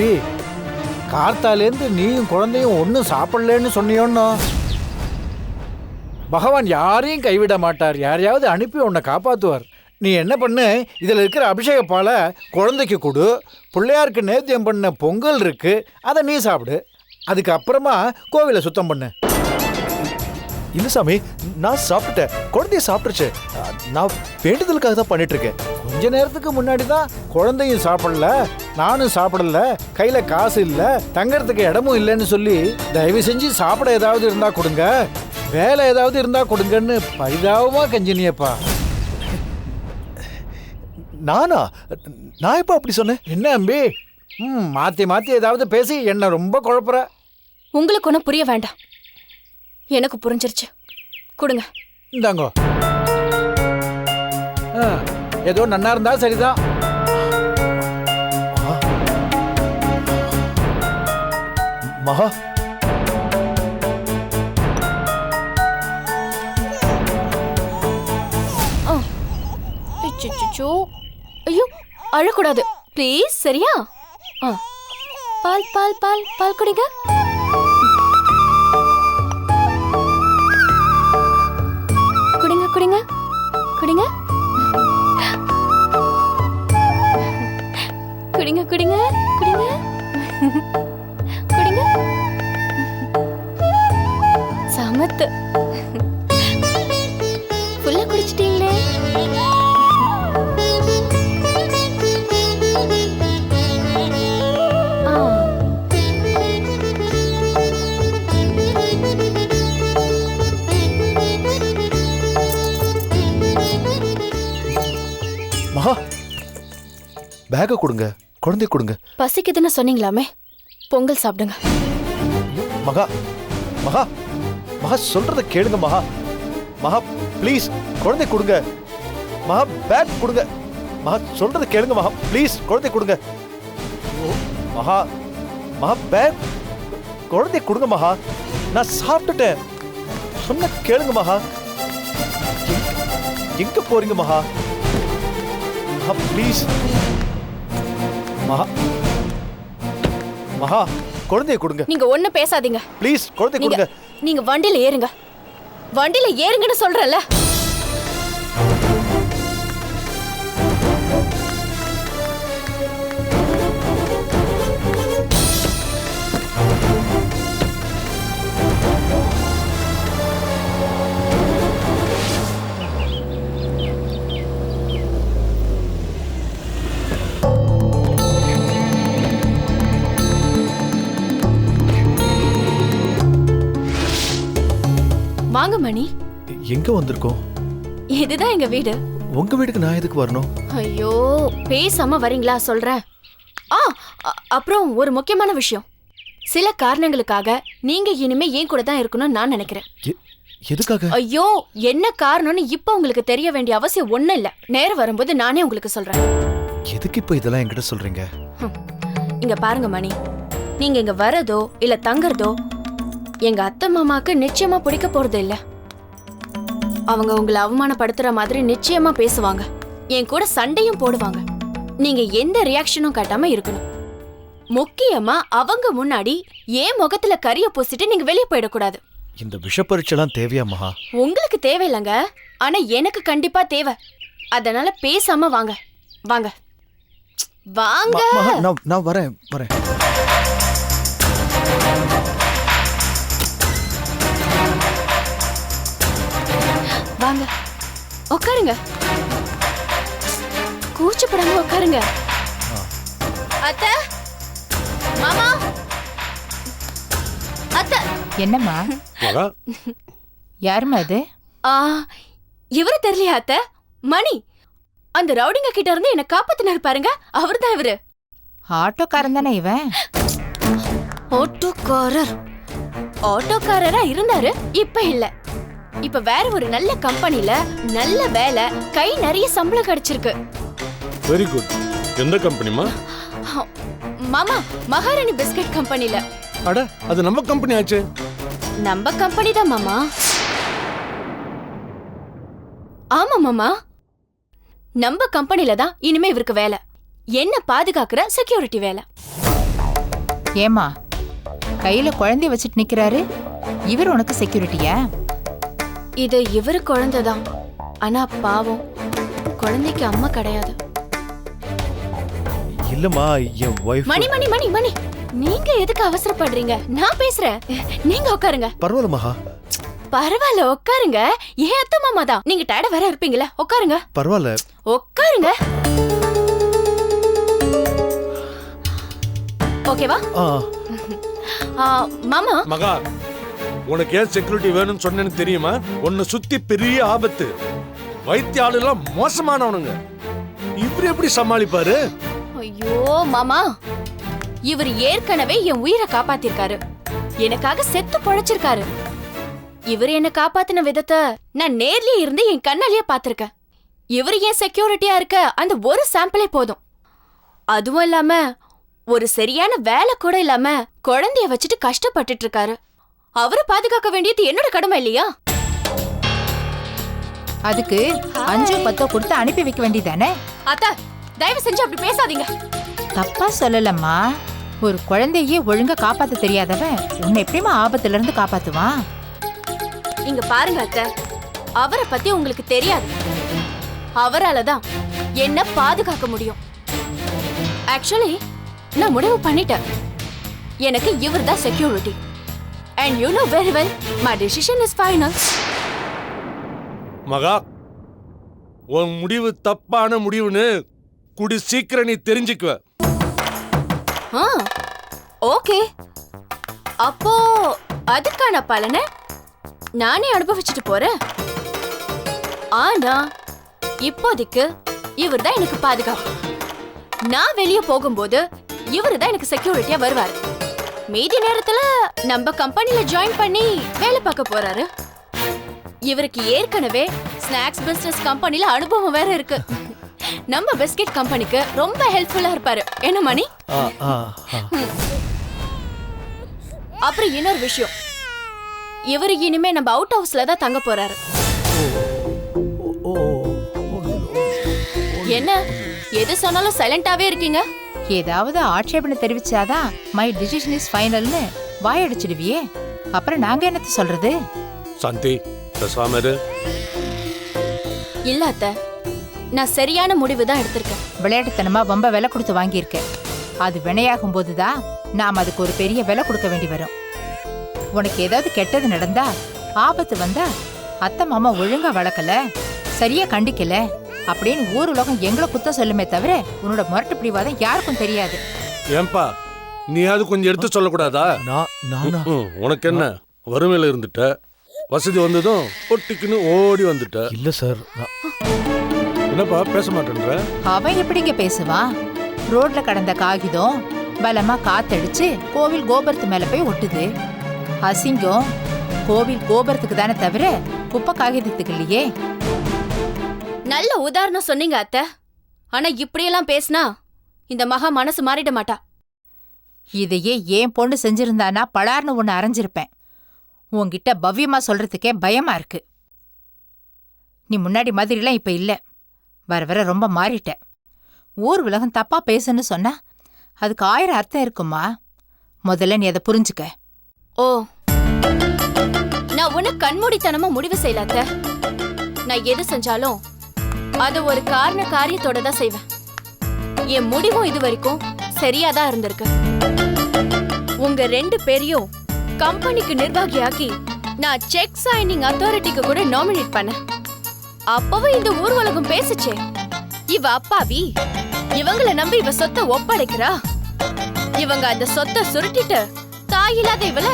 அம்பி, கார்த்தாலேருந்து நீயும் குழந்தையும் ஒன்றும் சாப்பிடலன்னு சொன்னியோன்னோ. பகவான் யாரையும் கைவிட மாட்டார், யாரையாவது அனுப்பி உன்னை காப்பாற்றுவார். நீ என்ன பண்ணு, இதில் இருக்கிற அபிஷேக பாலை குழந்தைக்கு கொடு. பிள்ளையாருக்கு நேத்தியம் பண்ண பொங்கல் இருக்கு, அதை நீ சாப்பிடு. அதுக்கப்புறமா கோவிலை சுத்தம் பண்ணு. இல்ல சாமி, நான் சாப்பிட்டேன், குழந்தைய சாப்பிட்டுருச்சு. நான் வேண்டுதலுக்காக தான் பண்ணிட்டு இருக்கேன். கொஞ்ச நேரத்துக்கு முன்னாடி தான் குழந்தையும் சாப்பிடல, நானும் சாப்பிடல, கையில காசு இல்ல, தங்கறதுக்கு இடமும் இல்லைன்னு சொல்லி தயவு செஞ்சு சாப்பிட ஏதாவது இருந்தா கொடுங்க, வேலை ஏதாவது இருந்தா கொடுங்கன்னு பரிதாபமா கெஞ்சினியப்பா. நானா? நான் எப்ப அப்படி சொன்னேன்? என்ன அம்பி, மாத்தி மாத்தி ஏதாவது பேசி என்ன ரொம்ப குழப்புற. உங்களுக்கு ஒன்றும் புரிய வேண்டாம், எனக்கு புரிஞ்சிருச்சு. கொடுங்க. இந்தாங்கோ. ஏதோ நன்னா இருந்தா சரிதான். மகா, ஐயோ, அழக்கூடாது ப்ளீஸ், சரியா? பால் பால் பால் பால் குடிங்க. குடிங்க குடிங்க குடிங்க குடிங்க குடிங்க குடிங்க குடிங்க. சமத்து, ஃபுல்லா குடிச்சிட்டீங்களே. மகா, பேக கொடுங்க, குழந்தை கொடுங்க. பசிக்குதுன்னு சொன்னீங்களாமே, பொங்கல் சாப்பிடுங்க. மகா மகா மகா, சொல்றத கேளுங்க மகா. மகா ப்ளீஸ், குழந்தை கொடுங்க. மகா பேக் கொடுங்க. மகா சொல்றத கேளுங்க மகா, ப்ளீஸ் குழந்தை கொடுங்க. மகா மகா பேக், குழந்தை கொடுங்க மகா. நான் சாப்பிட்டுட்டேன், சொன்ன கேளுங்க மகா. எங்க போறீங்க மகா? மகா ப்ளீஸ். மகா மகா, குழந்தைய கொடுங்க. நீங்க ஒண்ணு பேசாதீங்க ப்ளீஸ், குழந்தை கொடுங்க. நீங்க வண்டியில ஏறுங்க, வண்டியில ஏறுங்கன்னு சொல்றல. வாங்க மணி. எங்க வந்திருக்கோம்? இதுதான் எங்க வீடு. உங்க வீட்டுக்கு நான் எதுக்கு வரணும்? ஐயோ, பேசாம வரீங்களா? சொல்றேன். அப்புறம் ஒரு முக்கியமான விஷயம். சில காரணங்களுக்காக நீங்க இனிமே ஏன் கூட தான் இருக்கணும்னு நான் நினைக்கிறேன். எதுக்காக? ஐயோ, என்ன காரணம்னு இப்ப உங்களுக்கு தெரிய வேண்டிய அவசியம் ஒண்ணும் இல்ல. நேரம் வரும்போது நானே உங்களுக்கு சொல்றேன். எதுக்கு இப்ப இதெல்லாம் என்கிட்ட சொல்றீங்க? இங்க பாருங்க மணி, நீங்க இங்க வரதோ இல்ல தங்கறதோ எங்க அத்தை மாமாக்கு நிச்சயமா பிடிக்க போறது இல்ல. அவங்க உங்களை அவமானப்படுத்துற மாதிரி நிச்சயமா பேசுவாங்க, என் கூட சண்டையும் போடுவாங்க. நீங்க எந்த ரியாக்ஷனும் காட்டாம இருக்கணும். முக்கியமா அவங்க முன்னாடி ஏன் முகத்துல கரிய பூசிட்டு நீங்க வெளியே போயிடக்கூடாது. இந்த விஷப்பரீட்சைலாம் தேவையா மகா? உங்களுக்கு தேவையில்லைங்க, ஆனா எனக்கு கண்டிப்பா தேவை. அதனால பேசாம வாங்க. வாங்க வாங்க. நான் வரேன் வரேன். வாங்க, உட்காருங்க. கூச்சப்படாம உட்காருங்க. அத்தை, மாமா, அத்தை. என்னம்மா? யாருமா அது? இவரு தெரியலையா அத்தை? மணி, அந்த ரவுடிங்க கிட்ட இருந்து என்ன காப்பாத்தினாரு பாருங்க, அவர்தான் இவரு. ஆட்டோக்காரன் தானே இவன்? ஆட்டோக்காரரா இருந்தாரு, இப்ப இல்ல. இப்ப வேற ஒரு நல்ல கம்பெனில நல்ல வேலை, கை நிறைய சம்பளம் கிடைச்சிருக்கு. Very good. எந்த கம்பெனிமா? மாமா, மகாராணி பிஸ்கட் கம்பெனில. அட, அது நம்ம கம்பெனி ஆச்சு. நம்ம கம்பெனி தான் மாமா. ஆமா மாமா, நம்ம கம்பெனில தான் இனிமே இவருக்கு வேலை. என்ன பாதுகாக்கிற செக்யூரிட்டி வேலை. ஏமா கையில குழந்தைய வச்சுட்டு நிக்கிறாரு, இவர் உனக்கு செக்யூரிட்டியா? இது இவரு குழந்தைதான், ஆனா பாவம் குழந்தைக்கு அம்மா கிடையாது. இல்லம்மா, என் ஒய்ஃப். மணி மணி மணி மணி, நீங்க எதுக்கு அவசரப்படுறீங்க? நான் பேசுறேன், நீங்க உட்காருங்க. பரவாயில்ல மகா. பரவாயில்ல உட்காருங்க, ஏன் அத்தை மாமா தான், நீங்க டயர்டா வேற இருப்பீங்களா? உட்காருங்க. பரவாயில்ல உட்காருங்க. ஓகேவா? மாமா. மகா, உனக்கு ஏன் செக்யூரிட்டி வேணும்னு சொன்னேன்னு தெரியுமா? உன்னை சுத்தி பெரிய ஆபத்து, வைத்திய ஆளுலாம் மோசமானவனுங்க. இவரு எப்படி சமாளிப்பாரு? ஐயோ மாமா, இவர் ஏற்கனவே என் உயிரை காப்பாத்திருக்காரு, எனக்காக செத்து பொழைச்சிருக்காரு. இவர் என்ன காப்பாத்தின விதத்தை நான் நேர்லயே இருந்து என் கண்ணாலேயே பாத்திருக்கேன். இவர் ஏன் செக்யூரிட்டியா இருக்க அந்த ஒரு சாம்பிளே போதும். அதுவும் இல்லாம ஒரு சரியான வேலை கூட இல்லாம குழந்தைய வச்சுட்டு கஷ்டப்பட்டுட்டு இருக்காரு. அவரை பாதுகாக்க வேண்டியது என்னோட கடமை இல்லையா? அதுக்கு 5-10 கொடுத்து அனுப்பி வைக்க வேண்டியதானே? அத்தா, தயவு செஞ்சு அப்படி பேசாதீங்க. தப்பா சொல்லலம்மா, ஒரு குழந்தையே ஒழுங்கா காப்பாத்த தெரியாதவன் உன்னை எப்படிமா ஆபத்துல இருந்து காப்பாத்துவான்? இங்க பாருங்க அத்தை, அவரை பத்தி உங்களுக்கு தெரியாது. அவராலதான் என்ன பாதுகாக்க முடியும். ஆக்சுவலி நான் முடிவு பண்ணிட்டேன், எனக்கு இவர் தான் security. And you know very well, my decision is final. மகா, உன் முடிவு தப்பான முடிவுன்னு கூடி சீக்கிரம் நீ தெரிஞ்சுக்குவ. ஓகே, அப்போ அதுக்கான பலனை நானே அனுபவிச்சுட்டு போறேன். ஆனா இப்போதைக்கு இவர் தான் எனக்கு பாதுகாப்பு. நான் வெளியே போகும்போது இவரு தான் எனக்கு செக்யூரிட்டியா வருவாரு. மீதி நேரத்துல நம்ம கம்பெனில ஜாயின் பண்ணி வேலை பார்க்க போறாரு. இவருக்கு ஏற்கனவே ஸ்நாக்ஸ் பிசினஸ் கம்பெனில அனுபவம் வேற இருக்கு. நம்ம பிஸ்கட் கம்பெனிக்கு ரொம்ப ஹெல்ப்ஃபுல்லா இருப்பாரு. என்ன மணி? அப்புறம் இன்னொரு விஷயம், இவரு இனிமே நம்ம அவுட் ஹவுஸ்ல தான் தங்க போறாரு. என்ன எது சொன்னாலும் சைலண்டாவே இருக்கீங்க? ஏதாவது ஆட்சேபனை தெரிவிச்சாதான் மை டிசிஷன் இஸ் ஃபைனல்னு வாயடிச்சிடுவியே, அப்புறம் நாங்க என்னத்த சொல்றது? சாந்தி, பேசாம இரு. இல்ல அத்தை, நான் சரியான முடிவு தான் எடுத்திருக்கேன். விளையாட்டுத்தனமா ரொம்ப விலை கொடுத்து வாங்கியிருக்கேன். அது வினையாகும் போதுதான் நாம் அதுக்கு ஒரு பெரிய விலை கொடுக்க வேண்டி வரும். உனக்கு ஏதாவது கெட்டது நடந்தா, ஆபத்து வந்தா, அத்தை மாமா ஒழுங்கா வளர்க்கல, சரியா கண்டிக்கல அப்படின்னு ஊர் உலகம் எங்களை குத்த சொல்லுமே தவிர உன்னோட முரட்டு பிடிவாதம் யாருக்கும் தெரியாது. ஏன்பா, நீ அது கொஞ்சம் எடுத்து சொல்லக்கூடாதா? உனக்கு என்ன, வறுமையில இருந்துட்ட, வசதி வந்ததும் பொட்டிக்குன்னு ஓடி வந்துட்ட. இல்ல சார். என்னப்பா பேச மாட்டேன்ற? அவன் எப்படிங்க பேசுவான்? ரோட்ல கடந்த காகிதம் பலமா காத்தடிச்சு கோவில் கோபுரத்து மேல போய் ஒட்டுது. அசிங்கம் கோவில் கோபுரத்துக்கு தானே தவிர குப்பை காகிதத்துக்கு இல்லையே. நல்ல உதாரணம் சொன்னீங்க அத்தை. ஆனா இப்படியெல்லாம் பேசினா இந்த மகா மனசு மாறிட மாட்டா. இதையே ஏன் பொண்ணு செஞ்சிருந்தானா பலார்னு ஒன்னு அரைஞ்சிருப்பேன். உன்கிட்ட பவ்யமா சொல்றதுக்கே பயமா இருக்கு. நீ முன்னாடி மாதிரிலாம் இப்ப இல்ல, வர வர ரொம்ப மாறிட்ட. ஊர் உலகம் தப்பா பேசுன்னு சொன்னா அதுக்கு 1000 அர்த்தம் இருக்குமா? முதல்ல நீ அதை புரிஞ்சுக்க. ஓ, நான் உனக்கு கண்மூடித்தனமா முடிவு செய்யல அத்தை. நான் எது செஞ்சாலும் அது ஒரு காரண காரியத்தோட தான் செய்வேன். என் முடிவும் இது வரைக்கும் சரியாதான் இருந்திருக்கு. உங்க 2 பேரையும் கம்பெனிக்கு நிர்வாகியாக்கி நான் செக் சைனிங் அத்தாரிட்டிக்கு கூட நாமினேட் பண்ண. அப்பவும் இந்த ஊர் உலகம் பேசுச்சே, இவ அப்பாவி, இவங்கள நம்பி இவ சொத்தை ஒப்படைக்கிறா, இவங்க அந்த சொத்தை சுருட்டிட்டு தாயில்லாத இவள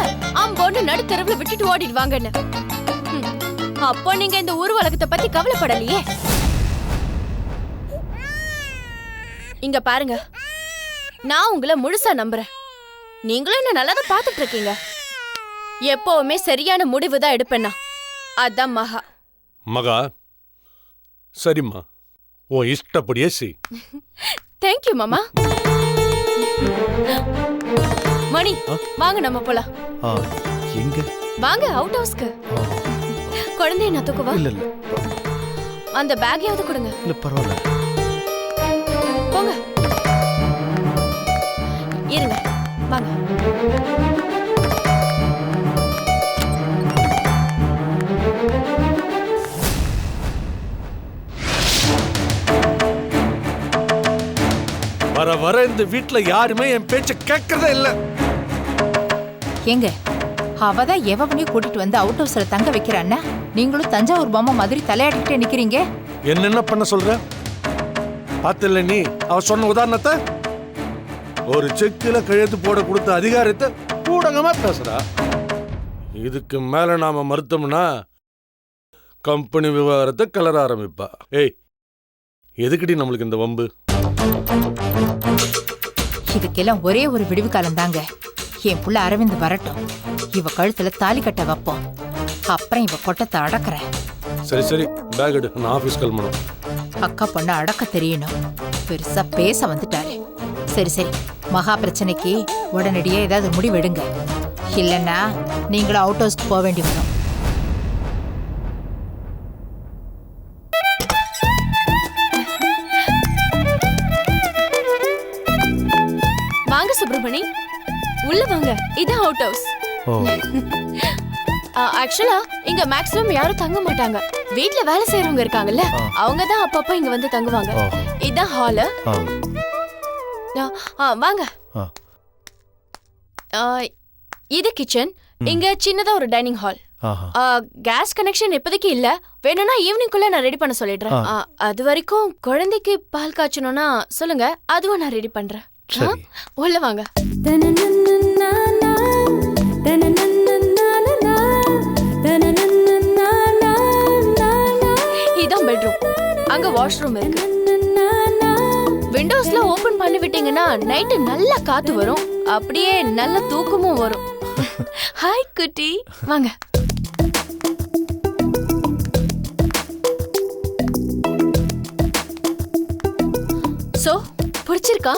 அம்போன்னு நடுத்தெருவுல விட்டுட்டு ஓடிடுவாங்கன்னு. அப்போ நீங்க இந்த ஊர் உலகத்தை பத்தி கவலைப்படலையே. இங்க பாருங்க, நான் உங்களை முழுசா நம்புறேன். நீங்களும் என்ன நல்லாதான் பாத்துட்டு இருக்கீங்க. எப்பவுமே சரியான முடிவு தான் எடுப்பேன்னா அதான் மகா. மகா, சரிம்மா, உன் இஷ்டப்படியே செய். தேங்க்யூ மாமா. மணி, வாங்க நம்ம போலாம். எங்க? வாங்க அவுட் ஹவுஸ்க்கு. குழந்தைய நான் தூக்குவா? இல்ல இல்ல, அந்த பேக்கையாவது கொடுங்க. இல்ல பரவாயில்ல. போங்க. இருங்க, வாங்க. வர வர இந்த வீட்ல யாருமே என் பேச்ச கேட்கறதே இல்ல. ஏங்க அவதான் எவனையும் கூட்டிட்டு வந்து அவுட் ஹவுஸ்ல தங்க வைக்கிறான்னா நீங்களும் தஞ்சாவூர் பொம்மை மாதிரி தலையாட்டிக்கிட்டே நிக்கிறீங்க. என்னென்ன பண்ண சொல்ற? பாத்துல நீ அவ சொன்ன உதாரணத்தை? ஒரு செக்கில கையெழுத்து போட கொடுத்த அதிகாரத்தை ஊடகமா பேசுறா. இதுக்கு மேல நாம மறுத்தோம்னா கம்பெனி விவகாரத்தை கிளற ஆரம்பிப்பா. ஏய், எதுக்குடி நம்மளுக்கு இந்த வம்பு? இதுக்கெல்லாம் ஒரே ஒரு விடிவு காலம் தாங்க. என் புள்ள அரவிந்த் வரட்டும், இவ கழுத்துல தாலி கட்ட வைப்போம். அப்புறம் இவ கொட்டத்தை அடக்குறேன். சரி சரி, பேக் எடு, நான் ஆபீஸ் கிளம்பணும். அக்கா பொண்ணு அடக்க தெரியணும். பெருசா பேச வந்துட்டாரு. சரி சரி, மகா பிரச்சனைக்கு உடனடியே ஏதாவது முடிவெடுங்க. இல்லைன்னா நீங்களும் அவுட் ஹவுஸ்க்கு போக வேண்டி வரும். வாங்க சுப்பிரமணி, உள்ள வாங்க. இதான் அவுட் ஹவுஸ். ஆக்சுவலா இங்க மேக்ஸிமம் யாரும் தங்க மாட்டாங்க. வீட்ல வேலை செய்யறவங்க இருக்காங்கல்ல, அவங்க தான் அப்பப்ப இங்க வந்து தங்குவாங்க. இதான் ஹால். வாங்க. இது கிச்சன். இங்க சின்னதா ஒரு டைனிங் ஹால். கேஸ் கனெக்ஷன் இப்போதைக்கு இல்ல. வேணும்னா ஈவினிங்குள்ள நான் ரெடி பண்ண சொல்லிடுறேன். அது வரைக்கும் குழந்தைக்கு பால் காய்ச்சணும்னா சொல்லுங்க, அதுவும் நான் ரெடி பண்றேன். உள்ள வாங்க. இதான் பெட்ரூம். அங்க வாஷ்ரூம் இருக்கு. விண்டோஸ்ல ஓபன் பண்ணி விட்டீங்கன்னா நைட்டு நல்ல காத்து வரும், அப்படியே நல்ல தூக்கமும் வரும். ஹாய் குட்டி, வாங்க. சோ பிடிச்சிருக்கா?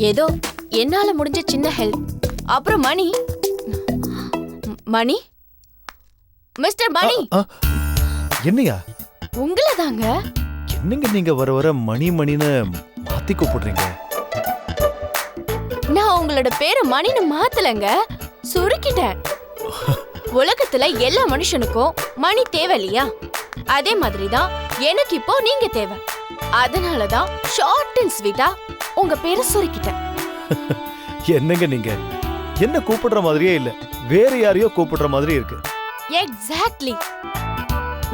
ஏதோ என்னால முடிஞ்ச சின்ன ஹெல்ப். அப்புறம் மணி மணி மிஸ்டர் மணி. என்னையா? உங்களை தாங்க. என்னங்க நீங்க வர வர மணி மணின்னு மாத்தி கூப்பிடுறீங்க? நான் உங்களோட பேரை மணின்னு மாத்தலங்க, சுருக்கிட்டேன். உலகத்துல எல்லா மனுஷனுக்கும் மணி தேவை இல்லையா? அதே மாதிரிதான் எனக்கு இப்போ நீங்க தேவை. அதனாலதான் ஷார்ட் அண்ட் ஸ்வீட்டா உங்க பேரை சுருக்கிட்டேன். என்னங்க நீங்க என்ன கூப்பிடுற மாதிரியே இல்ல, வேற யாரையோ கூப்பிடுற மாதிரி இருக்கு. எக்ஸாக்ட்லி.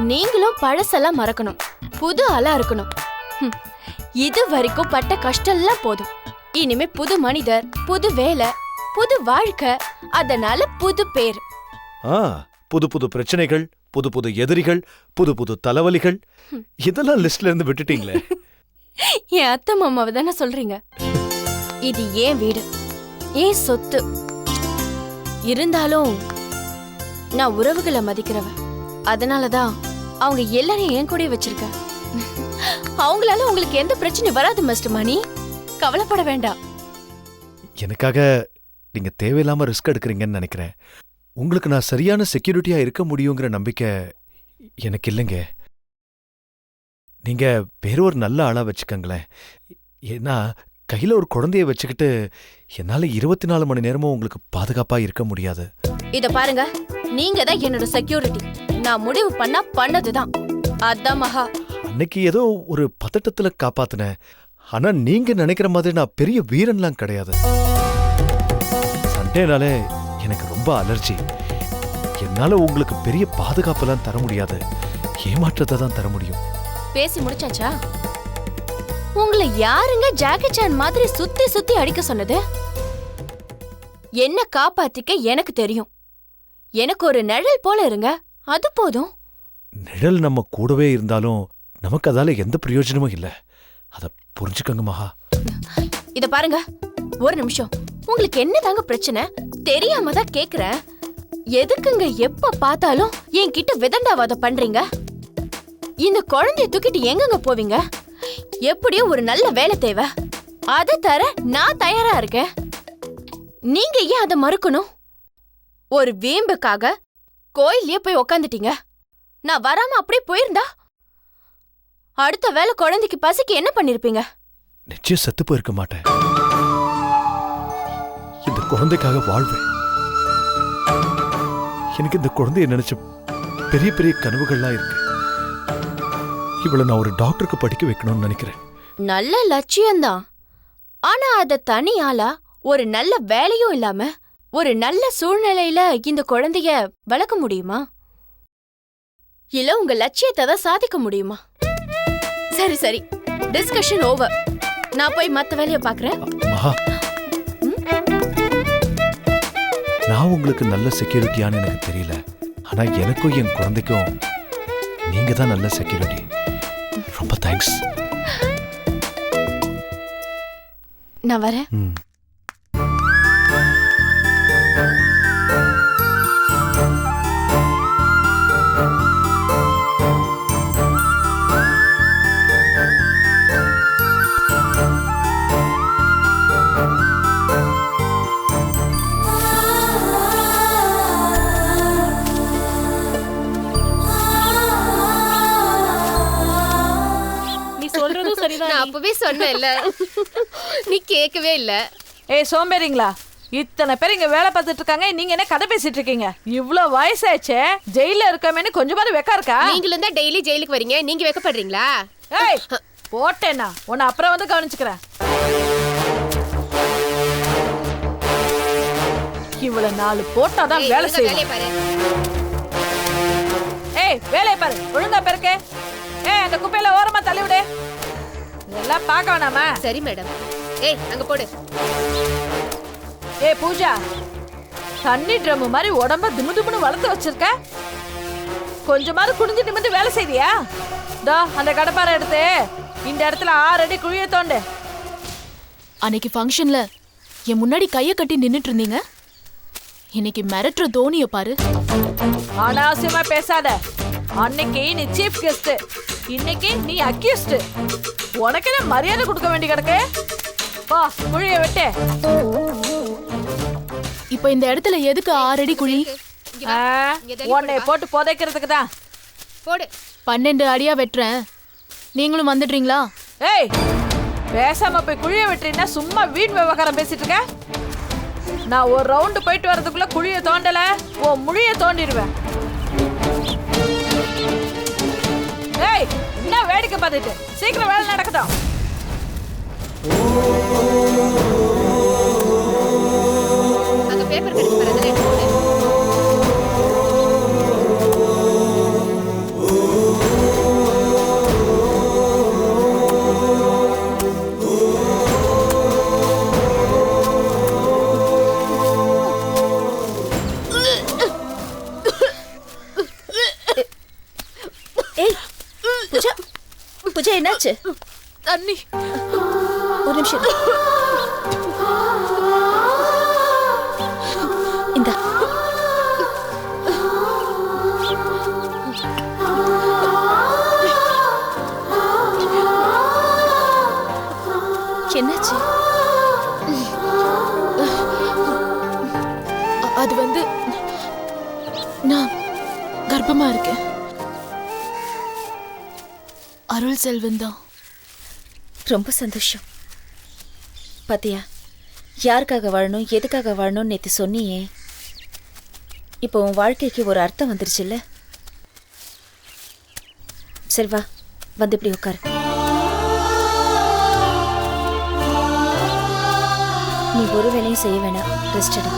நீங்களும் பழசெல்லாம் மறக்கணும், புது ஆளா இருக்கணும். இது வரைக்கும் பட்ட கஷ்டம் எல்லாம் போதும். இனிமே புது மனிதர், புது வேலை, புது வாழ்க்கை, அதனால புது பேர். புது புது பிரச்சனைகள், புது புது எதிரிகள், புது புது தலைவலிகள், இதெல்லாம் லிஸ்ட்ல இருந்து விட்டுட்டீங்களே. என் அத்தை மாமாவை தானே சொல்றீங்க? இது ஏன் வீடு, ஏன் சொத்து. இருந்தாலும் நான் உறவுகளை மதிக்கிறவ. அதனாலதான் அவங்க எல்லாரையும் என் கூட வச்சிருக்க. அவங்களால உங்களுக்கு எந்த பிரச்சனையும் வராது மிஸ்டர் மணி, கவலைப்பட வேண்டாம். எனக்காக நீங்க தேவையில்லாம ரிஸ்க் எடுக்கிறீங்கன்னு நினைக்கிறேன். உங்களுக்கு நான் சரியான செக்யூரிட்டியா இருக்க முடியுங்கிற நம்பிக்கை எனக்கு இல்லைங்க. நீங்க வேற ஒரு நல்ல ஆளா வச்சுக்கங்களேன். ஏன்னா கையில ஒரு குழந்தைய வச்சுக்கிட்டு என்னால 24 மணி நேரமும் உங்களுக்கு பாதுகாப்பா இருக்க முடியாது. இத பாருங்க, நீங்க தான் என்னோட செக்யூரிட்டி. நான் முடிவு பண்ணா பண்ணதுதான். அதான் மகா. அன்னைக்கு ஏதோ ஒரு பதட்டத்துல காப்பாத்தினேன். ஆனா நீங்க நினைக்கிற மாதிரி நான் பெரிய வீரன்லாம் கிடையாது. சண்டேனாலே எனக்கு ரொம்ப அலர்ஜி. என்னால உங்களுக்கு பெரிய பாதுகாப்பெல்லாம் தர முடியாது, ஏமாற்றத்தை தான் தர முடியும். பேசி முடிச்சாச்சா? உங்களை யாருங்க ஜாக்கி சான் மாதிரி சுத்தி சுத்தி அடிக்க சொன்னது? என்ன காப்பாத்திக்க எனக்கு தெரியும். எனக்கு ஒரு நிழல் போல இருங்க, அது போதும். நிழல் நம்ம கூடவே இருந்தாலும் நமக்கு அதால எந்த பிரயோஜனமும் இல்ல. அத புரிஞ்சுக்கங்க மகா. இத பாருங்க, ஒரு நிமிஷம். உங்களுக்கு என்ன தாங்க பிரச்சனை? தெரியாம தான் கேக்குறேன். எதுக்குங்க எப்ப பார்த்தாலும் என்கிட்ட விதண்டாவாதம் பண்றீங்க? இந்த குழந்தைய தூக்கிட்டு எங்கங்க போவீங்க? எப்படியும் ஒரு நல்ல வேலை தேவை, அத தர நான் தயாரா இருக்கேன். நீங்க ஏன் அதை மறுக்கணும்? ஒரு வீம்புக்காக கோயிலே போய் உக்காந்துட்டீங்க. நான் வராம அப்படியே போயிருந்தா அடுத்த வேலை குழந்தைக்கு பசிக்கு என்ன பண்ணிருப்பீங்க? நிச்சயம் செத்து போயிருக்க மாட்டேன். குழந்தைக்காக வாழ்வேன். எனக்கு இந்த குழந்தைய நினைச்ச பெரிய பெரிய கனவுகள்லாம் இருக்கு. இவளை நான் ஒரு டாக்டருக்கு படிக்க வைக்கணும்னு நினைக்கிறேன். நல்ல லட்சியம்தான். ஆனா அத தனியாளா ஒரு நல்ல வேலையும் இல்லாம ஒரு நல்ல சூழ்நிலையில இந்த குழந்தைய வளர்க்க முடியுமா? இல்ல உங்க லட்சியத்தை தான் சாதிக்க முடியுமா? சரி சரி, டிஸ்கஷன் ஓவர். நான் போய் மத்த வேலையை பாக்குறேன். மகா, நான் உங்களுக்கு நல்ல செக்யூரிட்டியான்னு எனக்கு தெரியல. ஆனா எனக்கும் என் குழந்தைக்கும் நீங்க தான் நல்ல செக்யூரிட்டி. ரொம்ப தேங்க்ஸ். நான் வரேன். நான் அப்பவே சொன்னேன்ல, நீ கேட்கவே இல்ல. ஏய் சோம்பேறிங்களா, இத்தனை பேர் இங்க வேலை பார்த்துட்டு இருக்காங்க, நீங்க என்ன கதை பேசிட்டு இருக்கீங்க? இவ்வளவு வயசாச்சே, ஜெயில இருக்கமேனு கொஞ்சமாவது வெக்கா இருக்கா? நீங்களும் தான் டெய்லி ஜெயிலுக்கு வரீங்க, நீங்க வெக்கப்படுறீங்களா? ஏய் போட்டேனா, உன்னை அப்புறம் வந்து கவனிச்சுக்கிறேன். இவ்வளவு 4 போட்டாதான் வேலை செய்யும். ஏய் வேலையை பாரு, ஒழுங்கா பெருக்கு. ஏய் அந்த குப்பையில ஓரமா தள்ளி விடு. இதெல்லாம் பார்க்க வேணாமா? சரி மேடம். ஏய் அங்க போடு. ஏய் பூஜா, தண்ணி ட்ரம் மாதிரி உடம்ப திமுதுமுன்னு வளர்த்து வச்சிருக்க, கொஞ்சமாவது குனிஞ்சு நிமிந்து வேலை செய்வியா? தோ அந்த கடப்பாரை எடுத்து இந்த இடத்துல 6 அடி குழிய தோண்டு. அன்னைக்கு ஃபங்க்ஷன்ல என் முன்னாடி கைய கட்டி நின்னுட்டு இருந்தீங்க, இன்னைக்கு மிரட்டுற தோனிய பாரு. அனாவசியமா பேசாத. அன்னைக்கு நீ சீஃப் கெஸ்ட், இன்னைக்கு நீ அக்யூஸ்ட். உனக்கு என்ன மரியாதை கொடுக்க வேண்டி கிடக்கு? வா குழிய வெட்டு. இப்ப இந்த இடத்துல எதுக்கு 6 அடி குழி? உன்னை போட்டு புதைக்கிறதுக்கு தான். போடு. 12 அடியா வெட்டுறேன், நீங்களும் வந்துடுறீங்களா? ஏய் பேசாம போய் குழிய வெட்டுறீன்னா சும்மா வீண் விவகாரம் பேசிட்டு இருக்க. நான் ஒரு ரவுண்டு போயிட்டு வரதுக்குள்ள குழிய தோண்டல, ஓ முழிய தோண்டிடுவேன். ஏய் என்ன வேடிக்கை பார்த்துட்டு, சீக்கிரம் வேலை நடக்கட்டும். அங்க பேப்பர் கடிச்சு வரதுல போடு. பூஜா என்னாச்சு? தண்ணி. ஒரு நிமிஷம் இந்த என்னாச்சு? அது வந்து நான் கர்ப்பமா இருக்கேன். அருள் செல்வன் தான். ரொம்ப சந்தோஷம். பாத்தியா, யாருக்காக வாழணும் எதுக்காக வாழணும்னு நேத்து சொன்னியே, இப்போ உன் வாழ்க்கைக்கு ஒரு அர்த்தம் வந்துருச்சுல்ல? சரி வா, வந்து இப்படி உட்காரு. நீ ஒரு வேலையும் செய்ய வேணாம், ரெஸ்ட் எடு.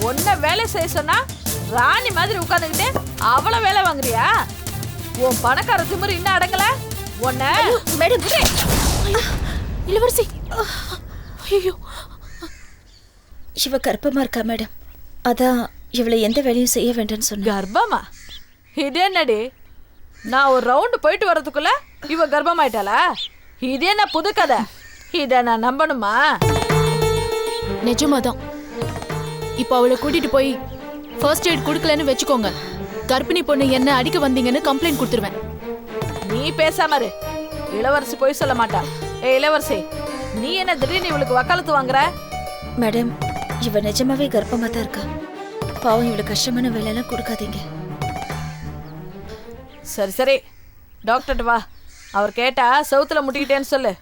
ஒன்ன வேலை செய்ய சொன்னா ராணி மாதிரி உட்கார்ந்துகிட்டு அவ்வளவு வேலை வாங்குறியா? உன் பணக்கார திமிரு இன்னும் அடங்கல. ஒன்ன மேடம், இளவரசி. ஐயோ, இவ கர்ப்பமா இருக்கா மேடம், அதான் இவளை எந்த வேலையும் செய்ய வேண்டாம்னு சொன்ன. கர்ப்பமா? இது என்னடி, நான் ஒரு ரவுண்டு போயிட்டு வரதுக்குள்ள இவ கர்ப்பமாயிட்டாளா? இது என்ன புது கதை? இத நான் நம்பணுமா? நிஜமாதான். இப்போ அவளை கூட்டிட்டு போய் ஃபர்ஸ்ட் எய்ட் கொடுக்கலன்னு வச்சுக்கோங்க, கர்ப்பிணி பொண்ணு என்ன அடிக்க வந்தீங்கன்னு கம்ப்ளைண்ட் கொடுத்துருவேன். நீ பேசாம இரு. இளவரசி போய் சொல்ல மாட்டா. இளவரசி, நீ என்ன திடீர்னு இவளுக்கு வக்காலத்து வாங்குற? மேடம், இவ நிஜமாவே கர்ப்பமா தான் இருக்கா. பாவம், இவளுக்கு கஷ்டமான வேலையெல்லாம் கொடுக்காதீங்க. சரி சரி, டாக்டர்கிட்ட வா. அவர் கேட்டா செவுத்துல முட்டிக்கிட்டேன்னு சொல்லு.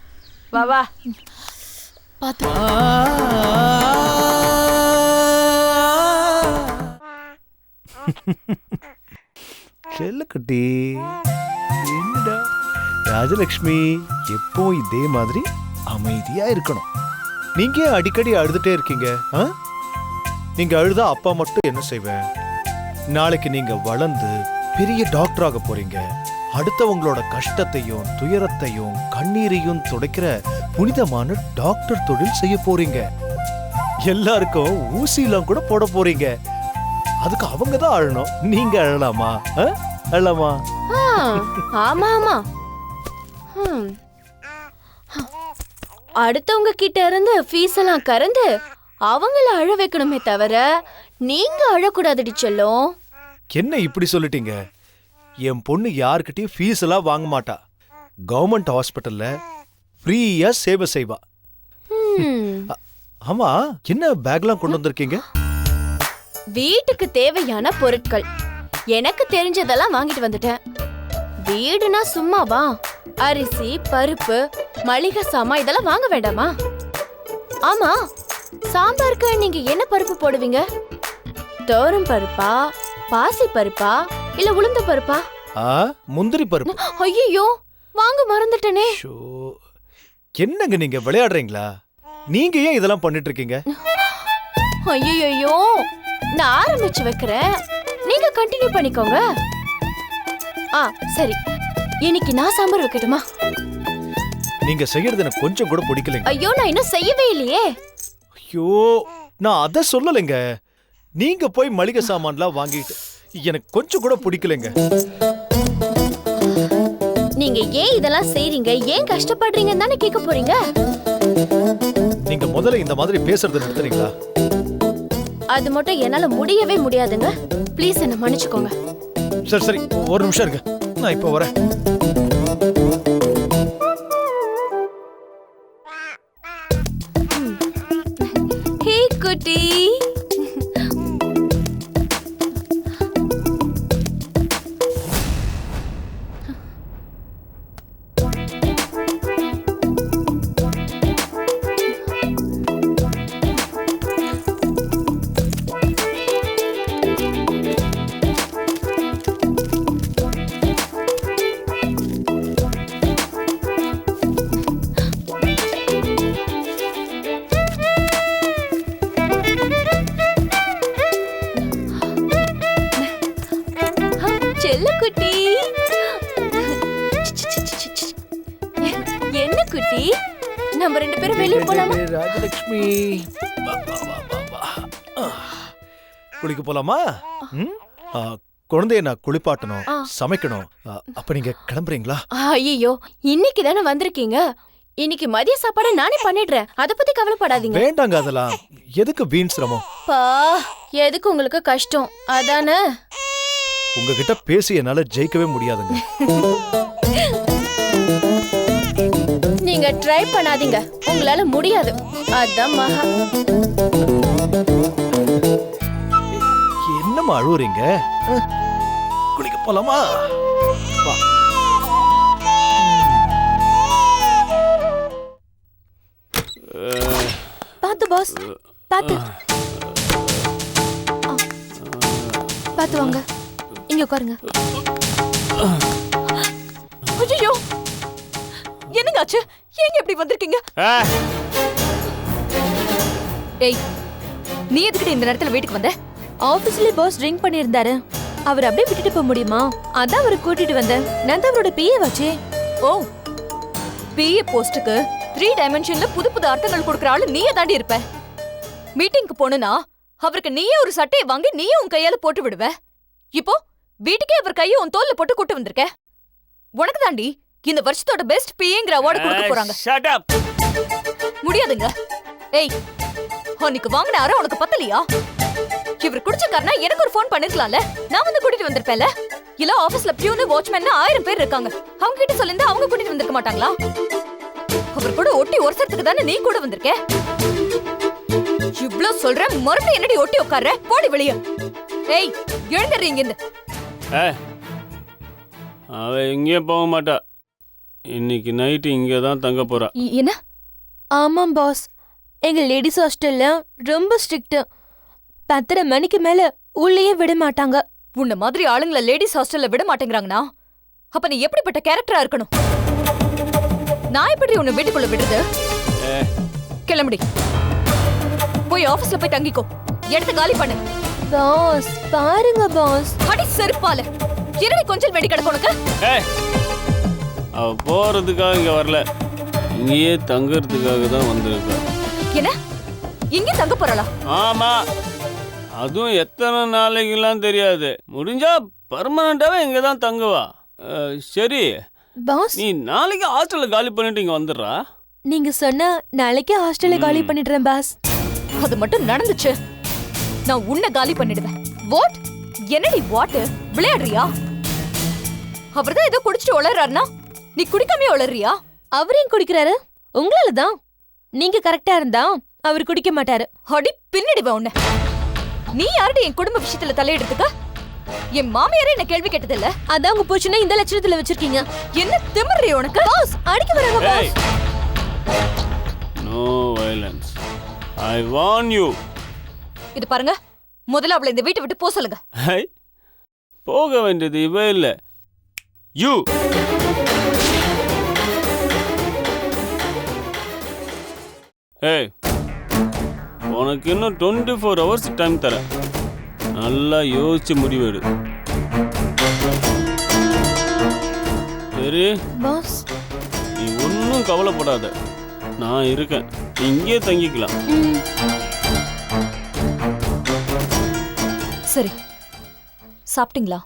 வா வா. பாத்து. செல்லக்குட்டி, என்னடா ராஜலக்ஷ்மி, எப்போ இதே மாதிரி அமைதியா இருக்கணும். நீங்க ஏன் அடிக்கடி அழுதுட்டே இருக்கீங்க? நீங்க அழுதா அப்பா மட்டும் என்ன செய்வேன்? நாளைக்கு நீங்க வளர்ந்து பெரிய டாக்டராக போறீங்க. அடுத்தவங்களோட கஷ்டத்தையும் துயரத்தையும் கண்ணீரையும் துடைக்கிற புனிதமான டாக்டர் தொழில் செய்ய போறீங்க. எல்லாருக்கும் ஊசிலாம் கூட போட போறீங்க. அதுக்கு அவங்க தான் அழணும், நீங்க அழலாமா? அழலாமா? ஆமா ஆமா. அடுத்தவங்க கிட்ட இருந்து ஃபீஸ் எல்லாம் கறந்து அவங்கள அழ வைக்கணுமே தவிர நீங்க அழக்கூடாதுடி செல்லம். என்ன இப்படி சொல்லிட்டீங்க? என் பொண்ணு யாருக்கிட்டையும் ஃபீஸ் எல்லாம் வாங்க மாட்டா. கவர்மெண்ட் ஹாஸ்பிட்டல்ல ஃப்ரீயா சேவை செய்வா. ஆமா, என்ன பேக்லாம் கொண்டு வந்திருக்கீங்க? வீட்டுக்கு தேவையான பொருட்கள் எனக்கு தெரிஞ்சதெல்லாம் வாங்கிட்டு வந்துட்டேன். வீடுனா சும்மாவா? அரிசி, பருப்பு, மளிகை சாமான் இதெல்லாம் வாங்க வேண்டாமா? ஆமா, சாம்பாருக்கு நீங்க என்ன பருப்பு போடுவீங்க? தோரம் பருப்பா, பாசி பருப்பா, இல்ல உளுந்த பருப்பா? முந்திரி பருப்பு. ஐயோ, வாங்க மறந்துட்டனே. என்னங்க நீங்க விளையாடுறீங்களா? நீங்க ஏன் இதெல்லாம் பண்ணிட்டு இருக்கீங்க? ஐயோ, நான் ஆரம்பிச்சு வைக்கிறேன், நீங்க கண்டினியூ பண்ணிக்கோங்க. சரி, இன்னைக்கு நான் சாம்பார் வைக்கட்டுமா? நீங்க செய்யறது எனக்கு கொஞ்சம் கூட பிடிக்கலைங்க. ஐயோ, நான் இன்னும் செய்யவே இல்லையே. ஐயோ, நான் அத சொல்லலைங்க. நீங்க போய் மளிகை சாமான்லாம் வாங்கிட்டு எனக்கு கொஞ்சம் கூட பிடிக்கலைங்க. நீங்க ஏன் இதெல்லாம் செய்றீங்க, ஏன் கஷ்டப்படுறீங்கன்னு தானே கேட்க போறீங்க. நீங்க முதல்ல இந்த மாதிரி பேசுறத நிறுத்துறீங்களா? அது மட்டும் என்னால முடியவே முடியாதுங்க. ப்ளீஸ் என்ன மன்னிச்சுக்கோங்க. சரி சரி, ஒரு நிமிஷம் இருங்க, நான் இப்ப வரேன். ஹே குட்டி, செல்லக்குட்டி. என்ன குட்டி, நம்ம ரெண்டு பேரும் வெளியே போலாமா? ராஜலக்ஷ்மி, குளிக்க போலாமா? குழந்தைய நான் குளிப்பாட்டணும், சமைக்கணும். அப்ப நீங்க கிளம்புறீங்களா? ஐயோ, இன்னைக்கு தானே வந்திருக்கீங்க. இன்னைக்கு மதிய சாப்பாடு நானே பண்ணிடுறேன், அத பத்தி கவலைப்படாதீங்க. வேண்டாங்க, அதெல்லாம் எதுக்கு வீண் சிரமம்? எதுக்கு உங்களுக்கு கஷ்டம் அதானே? உங்ககிட்ட பேசி என்னால ஜெயிக்கவே முடியாதுங்க. நீங்க ட்ரை பண்ணாதீங்க, உங்களால முடியாது. அதான் மகா. என்னம்மா அழுவுறீங்க? குளிக்க போலாமா? வா. பாத்து பாஸ், பாத்து பாத்து வாங்க, இங்க உட்காருங்க. ஐயோ, என்னங்க ஆச்சு? ஏங்க இப்படி வந்திருக்கீங்க? ஏய், நீ எதுக்கு இந்த நேரத்துல வீட்டுக்கு வந்த? ஆபீஸ்ல பாஸ் ட்ரிங்க் பண்ணியிருந்தாரு, அவர் அப்படியே விட்டுட்டு போக முடியுமா? அதான் அவரை கூட்டிட்டு வந்தேன். நான் தான் அவரோட பிஏ வாச்சே. ஓ, பிஏ போஸ்டுக்கு 3 டைமென்ஷன்ல புது புது அர்த்தங்கள் கொடுக்குற ஆளு நீயே தாண்டி இருப்ப. மீட்டிங்க்கு போனா அவருக்கு நீயே ஒரு சட்டையை வாங்கி நீயே உன் கையால போட்டு விடுவ. இப்போ வீட்டுக்கே அவர் கையை உன் தோல்ல போட்டு கூட்டு வந்திருக்க. உனக்கு தாண்டி இந்த வருஷத்தோட பெஸ்ட் பிஏங்கிற அவார்டு கொடுக்க போறாங்க. முடியாதுங்க. ஏய், அன்னைக்கு வாங்கின அரை உனக்கு பத்தலையா? இவர் குடிச்சக்காரனா எனக்கு ஒரு ஃபோன் பண்ணிருக்கலாம்ல, நான் வந்து கூட்டிட்டு வந்திருப்பேன்ல. இல்ல ஆபீஸ்ல பியூனு வாட்ச்மேன் 1000 பேர் இருக்காங்க, அவங்க கிட்ட சொல்லிருந்தா அவங்க கூட்டிட்டு வந்திருக்க மாட்டாங்களா? அவர் கூட ஒட்டி ஒருத்தருக்கு தானே நீ கூட வந்திருக்க. இவ்ளோ சொல்ற, மறுபடியும் என்னடி ஒட்டி உட்கார்ற? போடி வெளிய. ஏய் எழுந்துறீங்க இருந்து. அவ எங்கேயும் போக மாட்டா, இன்னைக்கு நைட்டு இங்கே தான் தங்க போறா. என்ன? ஆமாம் பாஸ், எங்க லேடிஸ் ஹாஸ்டல்ல ரொம்ப ஸ்ட்ரிக்ட். 10:30 மணிக்கு மேல உள்ளேயே விட மாட்டாங்க. உன்ன மாதிரி ஆளுங்களை லேடிஸ் ஹாஸ்டல்ல விட மாட்டேங்கிறாங்கன்னா அப்ப நீ எப்படிப்பட்ட கேரக்டரா இருக்கணும்? நான் எப்படி உன்னை வீட்டுக்குள்ள விடுறது? கிளம்புடி, போய் ஆபீஸ்ல போய் தங்கிக்கோ, எடுத்து காலி பண்ணு. பாஸ் பாருங்க பாஸ். அடி செருப்பால என்னடி கொஞ்சம் வெடி கிடக்கு உனக்கு? அவ போறதுக்காக இங்க வரல, இங்கேயே தங்கறதுக்காக தான் வந்திருக்கா. என்ன இங்க தங்க போறளா? ஆமா, அதுவும் எத்தனை நாளைக்குலாம் தெரியாது, முடிஞ்சா பர்மனண்டாவே இங்க தான் தங்குவா. சரி பாஸ், நீ நாளைக்கு ஹாஸ்டல்ல காலி பண்ணிட்டு இங்க வந்துடுறா. நீங்க சொன்னா நாளைக்கே ஹாஸ்டல்ல காலி பண்ணிடுறேன் பாஸ். அது மட்டும் நடந்துச்சு, நான் உன்னை காலி பண்ணிடுவேன். வாட்? என்னடி வாட்? விளையாடுறியா? அவர்தான் ஏதோ குடிச்சிட்டு உளறாருனா நீ குடிக்காமே உளறியா? அவரையும் குடிக்கிறாரு, உங்களால தான். நீங்க கரெக்டா இருந்தா அவர் குடிக்க மாட்டாரு. அடி பின்னிடுவேன் உன்னை. நீ யாருடி என் குடும்ப விஷயத்துல தலையிடுறதுக்கு? என் மாமியாரே என்ன கேள்வி கேட்டது இல்ல, அதான் உங்க பூச்சினை இந்த லட்சணத்துல வச்சிருக்கீங்க. என்ன திமிர்றி உனக்கு? பாஸ் அடிக்க வராங்க boss. No violence, I warn you. இது பாருங்க, முதல்ல அவளை இந்த வீட்டை விட்டு போக சொல்லுங்க. போக வேண்டியது இவ இல்ல, யூ. ஏய், உனக்கு இன்னும் 24 hours டைம் தரேன், நல்லா யோசிச்சு முடிவெடு. சரி பாஸ், நீ ஒன்றும் கவலைப்படாத, நான் இருக்கேன், இங்கே தங்கிக்கலாம். சரி, சாப்பிட்டீங்களா?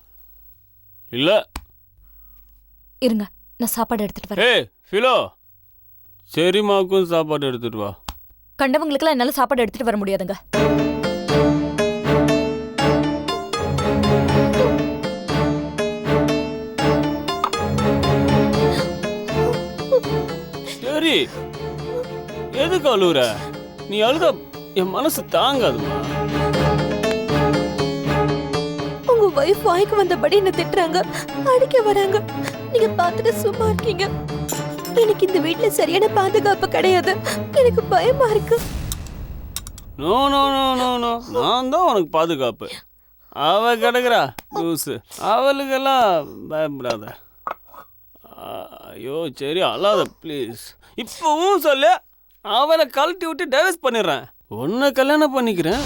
இல்ல. இருங்க, நான் சாப்பாடு எடுத்துட்டு வரேன். ஏய் ஃபிலோ, சரிம்மாவுக்கும் சாப்பாடு எடுத்துட்டு வா. கண்டவங்களுக்கெல்லாம் என்னால சாப்பாடு எடுத்துட்டு வர முடியாதுங்க. சரி, எதுக்கு அழுகுற? நீ அழுத என் மனசு தாங்காதுமா. உங்க வைஃப் வாய்க்கு வந்தபடி என்ன திட்டுறாங்க, அடிக்க வராங்க, நீங்க பார்த்துட்டு சும்மா இருக்கீங்க. எனக்கு இந்த வீட்ல சரியான பாதுகாப்பு கிடையாது, எனக்கு பயமா இருக்கு. No no no no no, நான் தான் உனக்கு பாதுகாப்பு. அவ கிடக்குறா லூசு, அவளுக்கெல்லாம் பயப்படாத. ஐயோ சரி அழாத ப்ளீஸ். இப்பவும் சொல்லு, அவளை கழட்டி விட்டு டைவர்ஸ் பண்ணிடுறேன், உன்னை கல்யாணம் பண்ணிக்கிறேன்.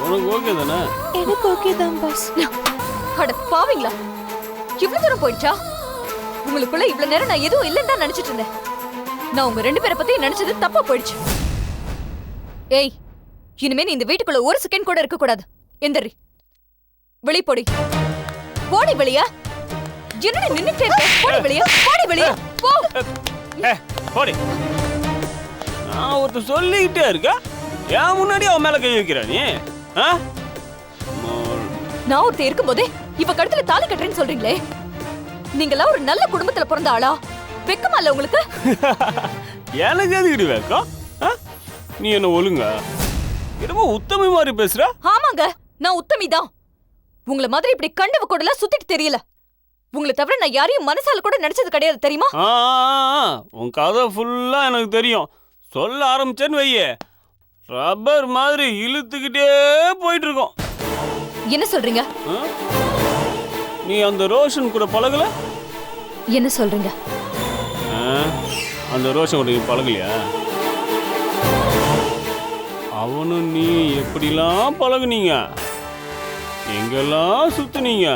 உனக்கு ஓகே தானே? எனக்கு ஓகே தான் பாஸ். அட பாவீங்களா, இவ்வளவு தூரம் போயிடுச்சா? உங்களுக்குள்ள இவ்வளவு நேரம் நான் எதுவும் இல்லைன்னு தான் நினைச்சிட்டு இருந்தேன். நான் உங்க 2 பேரை பத்தி நினைச்சது தப்பா போயிடுச்சு. ஏய், இனிமே நீ இந்த வீட்டுக்குள்ள ஒரு செகண்ட் கூட இருக்க கூடாது. எந்திரி, வெளிய போடி. போடி வெளியா. என்னடி நின்னுட்டே இருக்க? போடி வெளியா, போடி வெளியா, போ. போடி. நான் ஒருத்தர் சொல்லிக்கிட்டே இருக்க, ஏன் முன்னாடி அவன் மேல கை வைக்கிற நீ? நான் ஒருத்தர் இருக்கும்போதே இவ கழுத்துல தாலி கட்டுறேன்னு சொல்றீங்களே, நீங்களா ஒரு நல்ல குடும்பத்துல பிறந்த ஆளா? வெக்கமா இல்ல உங்களுக்கு? எனக்கு எதுக்கிட்டு வெக்கம்? நீ என்ன ஒழுங்கா என்னமோ உத்தமி மாதிரி பேசுற? ஆமாங்க, நான் உத்தமி தான். உங்களை மாதிரி இப்படி கண்டவ கூடலாம் சுத்திட்டு தெரியல. உங்களை தவிர நான் யாரையும் மனசால கூட நினைச்சது கிடையாது, தெரியுமா? உன் கதை ஃபுல்லா எனக்கு தெரியும். சொல்ல ஆரம்பிச்சேன்னு வையே, ரப்பர் மாதிரி இழுத்துக்கிட்டே போயிட்டு இருக்கோம். என்ன சொல்றீங்க? நீ அந்த ரோஷன் கூட பழகல? என்ன சொல்றீங்க? அந்த ரோஷன் கூட நீ பழகலையா? அவனும் நீ எப்படிலாம் பழகுனீங்க, எங்கெல்லாம் சுத்துனீங்க,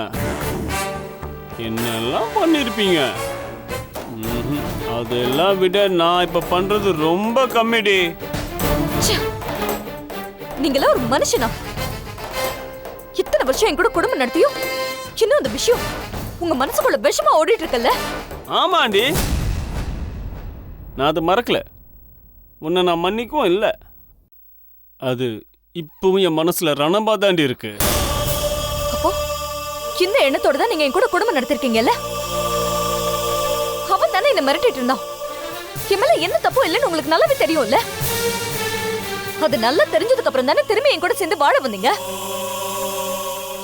என்னெல்லாம் பண்ணிருப்பீங்க. அதெல்லாம் விட நான் இப்ப பண்றது ரொம்ப கம்மிடி. நீங்களா ஒரு மனுஷனா? இத்தனை வருஷம் என் கூட குடும்பம் நடத்தியும் இன்னும் அந்த விஷயம் உங்க மனசுக்குள்ள விஷமா ஓடிட்டு இருக்கல்ல? ஆமாண்டி, நான் அதை மறக்கல. உன்னை நான் மன்னிக்கவும் இல்லை. அது இப்பவும் என் மனசுல ரணமா தாண்டி இருக்கு. அப்போ இந்த எண்ணத்தோட தான் நீங்க என் கூட குடும்பம் நடத்திருக்கீங்கல்ல? அவன் தானே என்ன மிரட்டிட்டு இருந்தான். என் மேல என்ன தப்பும் இல்லைன்னு உங்களுக்கு நல்லாவே தெரியும்ல? அது நல்லா தெரிஞ்சதுக்கு அப்புறம் தானே திரும்பி என் கூட சேர்ந்து வாழ வந்தீங்க.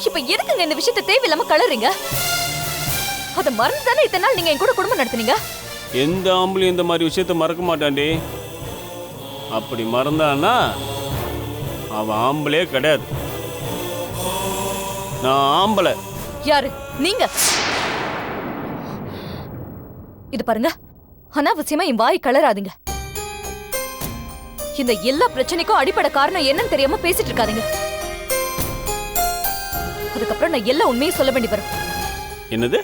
இப்ப எதுக்குங்க இந்த விஷயத்தை தேவையில்லாம கலறீங்க? அதை மறந்து தானே இத்தனை நாள் நீங்க என் கூட குடும்பம் நடத்துனீங்க. எந்த ஆம்பளையும் இந்த மாதிரி விஷயத்த மறக்க மாட்டான்டி. அப்படி மறந்தான்னா அவன் ஆம்பளே கிடையாது. நான் ஆம்பளை. யாரு நீங்க? இது பாருங்க, அனாவசியமா என் வாய் கலராதீங்க. இந்த எல்லா பிரச்சனைக்கும் அடிப்படை காரணம் என்னன்னு தெரியாம பேசிட்டு இருக்காதீங்க. அதுக்கப்புறம் நான் எல்லா உண்மையும் சொல்ல வேண்டி வரும். என்னது?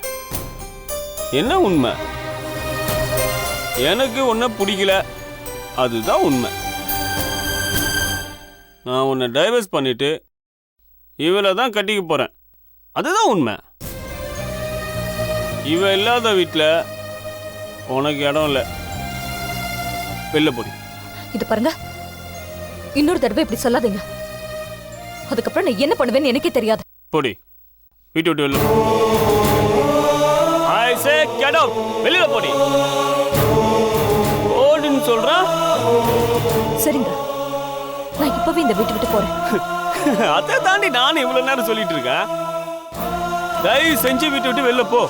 என்ன உண்மை? எனக்கு உன்னை பிடிக்கல, அதுதான் உண்மை. நான் உன்னை டைவர்ஸ் பண்ணிட்டு இவளை தான் கட்டிக்க போறேன், அதுதான் உண்மை. இவ இல்லாத வீட்டில் உனக்கு இடம் இல்லை, வெளில போடி. இது பாருங்க, இன்னொரு தடவை இப்படி சொல்லாதீங்க. அதுக்கப்புறம் நான் என்ன பண்ணுவேன்னு எனக்கே தெரியாது. போடி, வீட்டு விட்டு வெளில. ஐ சே கெட் அவுட், வெளியில போடி. ஓடுன்னு சொல்றா. சரிங்க, நான் இப்பவே இந்த வீட்டு விட்டு போறேன். அதை தாண்டி நானும் இவ்வளவு நேரம் சொல்லிட்டு இருக்கேன். தயவு செஞ்சு வீட்டு விட்டு வெளில போ.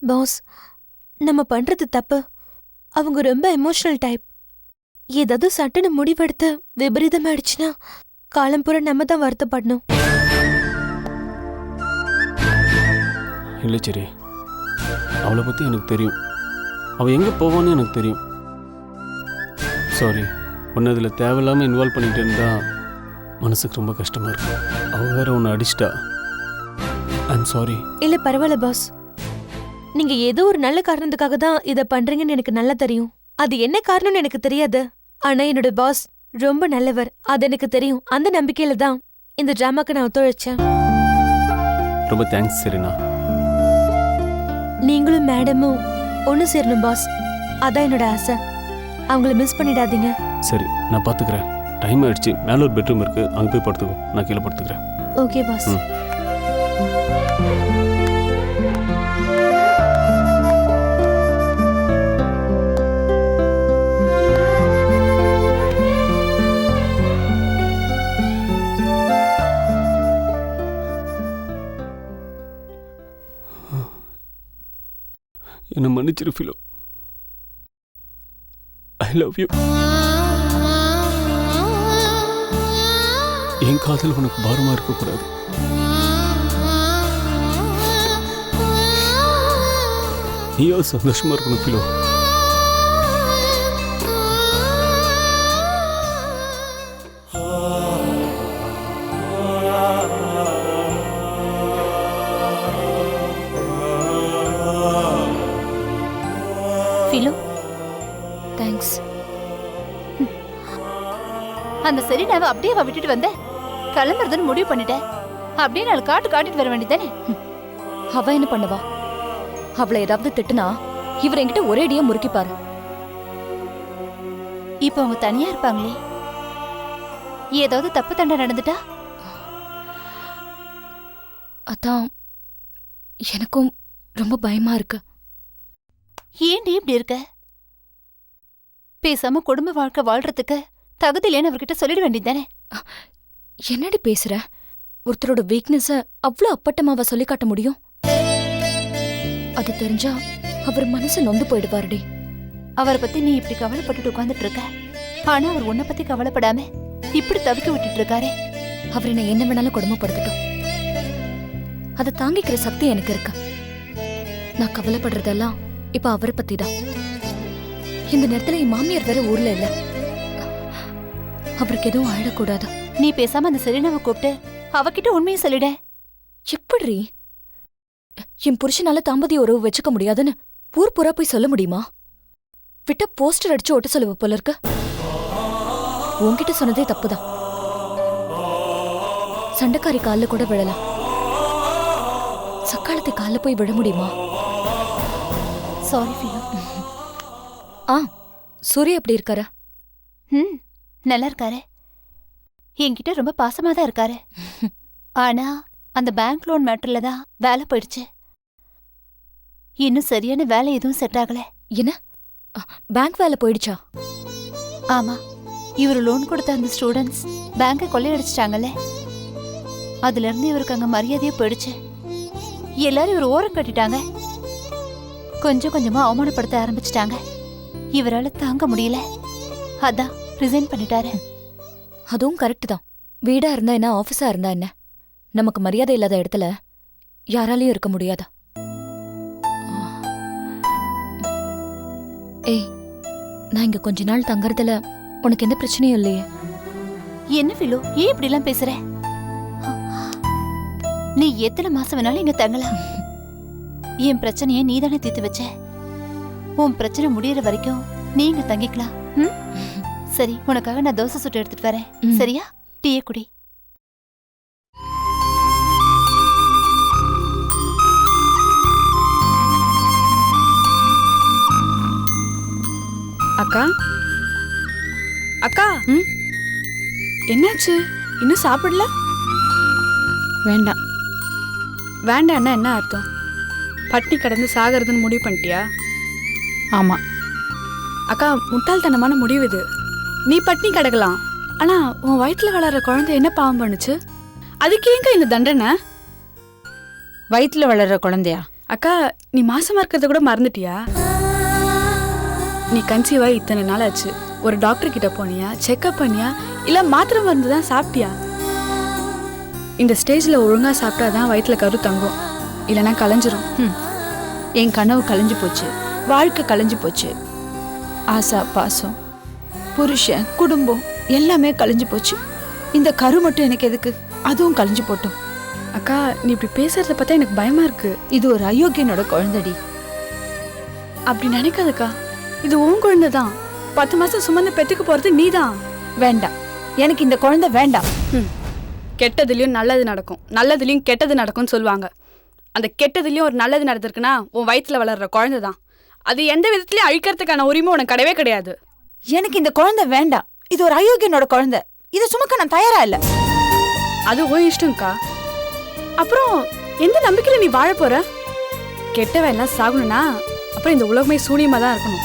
பாஸ், நம்ம பண்றது தப்பு. அவங்க ரொம்ப எமோஷனல் டைப். ஏதாவது சட்டுன்னு முடிவெடுத்து விபரீதமாயிடுச்சுன்னா காலம் பூரா நம்ம தான் வருத்தப்படணும். இல்லை சரி, அவளை பற்றி எனக்கு தெரியும். அவள் எங்கே போவான்னு எனக்கு தெரியும். சாரி, உன்னை இதில் தேவையில்லாமல் இன்வால்வ் பண்ணிட்டு இருந்தா மனசுக்கு ரொம்ப கஷ்டமாக இருக்கும். அவள் வேற உன்னை அடிச்சிட்டா. I'm sorry. இல்ல பரவாயில்ல பாஸ், நீங்க ஏதோ ஒரு நல்ல காரணத்துக்காக தான் இத பண்றீங்கன்னு எனக்கு நல்லா தெரியும். அது என்ன காரணம்னு எனக்கு தெரியாது. ஆனா என்னோட பாஸ் ரொம்ப நல்லவர், அது எனக்கு தெரியும். அந்த நம்பிக்கையில தான் இந்த டிராமாக்கு நான் ஒத்துழைச்சேன். ரொம்ப தேங்க்ஸ் செரீனா. நீங்களும் மேடமும் ஒன்னு சேரணும் பாஸ், அதான் என்னோட ஆசை. அவங்கள மிஸ் பண்ணிடாதீங்க. சரி, நான் பார்த்துக்கிறேன். டைம் ஆயிடுச்சு. மேலே ஒரு பெட்ரூம் இருக்கு, அங்கே போய் படுத்துக்கோ. நான் கீழே படுத்துக்கிறேன். Okay boss. என்னை மன்னிச்சிரு ஃபிலோ. I love you. என் காதல் உனக்கு பாரமா இருக்கக்கூடாது. நீயோ சந்தோஷமா இருக்கணும் ஃபிலோ. Philo, thanks. அந்த செரீனாவை அப்படியே விட்டுட்டு வந்த, கிளம்புறதுன்னு முடிவு பண்ணிட்டேன். அப்படியே நாலு காட்டிட்டு வர வேண்டியதானே. அவ என்ன பண்ணுவா? அவளை ஏதாவது திட்டுனா இவர் என்கிட்ட ஒரேடியா முறுக்கிப்பாரு. இப்ப அவங்க தனியா இருப்பாங்களே, ஏதாவது தப்பு தண்டை நடந்துட்டா? அதான் எனக்கும் ரொம்ப பயமா இருக்கு. ஏண்டி இப்படி இருக்க? பேசாம குடும்ப வாழ்க்கை வாழ்றதுக்கு தகுதி இல்லைன்னு அவர்கிட்ட சொல்லிட வேண்டியதானே? என்னடி பேசுற? ஒருத்தரோட வீக்னஸ அவ்வளவு அப்பட்டமாவா சொல்லி காட்ட முடியும்? அது தெரிஞ்சா அவர் மனசு நொந்து போயிடுவாருடி. அவரை பத்தி நீ இப்படி கவலைப்பட்டுட்டு உட்கார்ந்துட்டு இருக்க. ஆனா அவர் உன்னை பத்தி கவலைப்படாம இப்படி தவிக்க விட்டுட்டு இருக்காரே. அவர் என்ன என்ன வேணாலும் கொடுமைப்படுத்தட்டும், அதை தாங்கிக்கிற சக்தி எனக்கு இருக்கு. நான் கவலைப்படுறதெல்லாம் இப்ப அவரை பத்தி தான். இந்த நேரத்துல என் மாமியார் வேற ஊர்ல இல்ல. அவருக்கு எதுவும் ஆயிடக்கூடாது. நீ பேசாம அந்த செலினாவை கூப்பிட்டு அவகிட்ட உண்மையை சொல்லிட. எப்படி? என் புருஷனால தாம்பதிய உறவு வச்சுக்க முடியாதுன்னு ஊர் பூரா போய் சொல்ல முடியுமா? விட்ட போஸ்டர் அடிச்சு ஓட்ட சொல்லுவ போல இருக்கு. உன்கிட்ட சொன்னதே தப்புதான். சண்டைக்காரி கால்ல கூட விழலாம், சக்காலத்தை கால்ல போய் விட முடியுமா? Sorry Philo. சூர்யா எப்படி இருக்காரா? நல்லா இருக்காரு. என்கிட்ட ரொம்ப பாசமா தான் இருக்காரு. ஆனா அந்த பேங்க் லோன் மேட்டர்ல தான் வேலை போயிடுச்சு. இன்னும் சரியான வேலை எதுவும் செட் ஆகல. என்ன பேங்க் வேலை போயிடுச்சா? ஆமா, இவர் லோன் கொடுத்த அந்த ஸ்டூடெண்ட்ஸ் பேங்கை கொள்ளையடிச்சிட்டாங்கல்ல. அதுல இருந்து இவருக்கு அங்க மரியாதையே போயிடுச்சு. எல்லாரும் இவர் ஓரம் கட்டிட்டாங்க. கொஞ்சம் கொஞ்சமா அவமானப்படுத்த ஆரம்பிச்சிட்டாங்க. இவரால தாங்க முடியல. அதான் ரிசைன் பண்ணிட்டாரு. அதுவும் கரெக்ட் தான். வீடா இருந்தா என்ன, ஆபீஸா இருந்தா என்ன, நமக்கு மரியாதை இல்லாத இடத்துல யாராலையும் இருக்க முடியாதா? ஏய், நான் இங்க கொஞ்ச நாள் தங்கறதுல உனக்கு எந்த பிரச்சனையும் இல்லையே? என்ன ஃபிலோ, ஏன் இப்படி எல்லாம் பேசுற? நீ எத்தனை மாசம் வேணாலும் இங்க தங்கலாம். என் பிரச்சனையை நீதானே தீர்த்து வச்ச. உன் பிரச்சனை முடியற வரைக்கும் நீங்க தங்கிக்கலாம். சரி, உனக்காக நான் தோசை சுட்டு எடுத்துட்டு வரேன். சரியா? டீயே குடி. அக்கா, அக்கா, என்னாச்சு? இன்னும் சாப்பிடல? வேண்டாம். வேண்டாம்னா என்ன அர்த்தம்? பட்டினி கடந்து சாகிறதுன்னு முடிவு பண்ணிட்டியா? ஆமா அக்கா, முட்டாள்தனமான முடிவு இது. நீ பட்டினி கிடக்கலாம், ஆனா உன் வயிற்றுல வளர்ற குழந்தை என்ன பாவம் பண்ணுச்சு? அதுக்கு ஏங்க இந்த தண்டனை? வயிற்றுல வளர்ற குழந்தையா? அக்கா, நீ மாசமா இருக்கிறத கூட மறந்துட்டியா? நீ கன்சீவ் ஆகி இத்தனை நாள் ஆச்சு. ஒரு டாக்டர் கிட்ட போனியா? செக்அப் பண்ணியா? இல்ல மாத்திரை மருந்து தான் சாப்பிட்டியா? இந்த ஸ்டேஜ்ல ஒழுங்கா சாப்பிட்டாதான் வயிற்றுல கரு தங்கும், இல்லைன்னா கலைஞ்சிரும். என் கனவு கலைஞ்சு போச்சு, வாழ்க்கை கலைஞ்சு போச்சு. ஆசா பாசம், புருஷன், குடும்பம் எல்லாமே கலைஞ்சு போச்சு. இந்த கரு மட்டும் எனக்கு எதுக்கு? அதுவும் கலைஞ்சு போட்டோம். அக்கா, நீ இப்படி பேசுறத பார்த்தா எனக்கு பயமா இருக்கு. இது ஒரு அயோக்கியனோட குழந்தைடி. அப்படி நினைக்காதக்கா, இது உன் குழந்தை தான். 10 மாசம் சுமந்து பெத்துக்கு போறது நீ தான். வேண்டாம், எனக்கு இந்த குழந்தை வேண்டாம். கெட்டதுலயும் நல்லது நடக்கும், நல்லதுலயும் கெட்டது நடக்கும்னு சொல்லுவாங்க. அந்த கெட்டதுலயும் ஒரு நல்லது நடந்திருக்குன்னா உன் வயிற்றுல வளர்ற குழந்தை தான். அது எந்த விதத்துலயும் அழிக்கிறதுக்கான உரிமை உனக்கு கிடையவே கிடையாது. எனக்கு இந்த குழந்தை வேண்டாம். இது ஒரு அயோக்கியனோட குழந்தை. இதை சுமக்க நான் தயாரா இல்ல. அது உன் இஷ்டம்க்கா. அப்புறம் எந்த நம்பிக்கையில நீ வாழ போற? கெட்டவன் எல்லாம் சாகணும்னா அப்புறம் இந்த உலகமே சூனியமா தான் இருக்கணும்.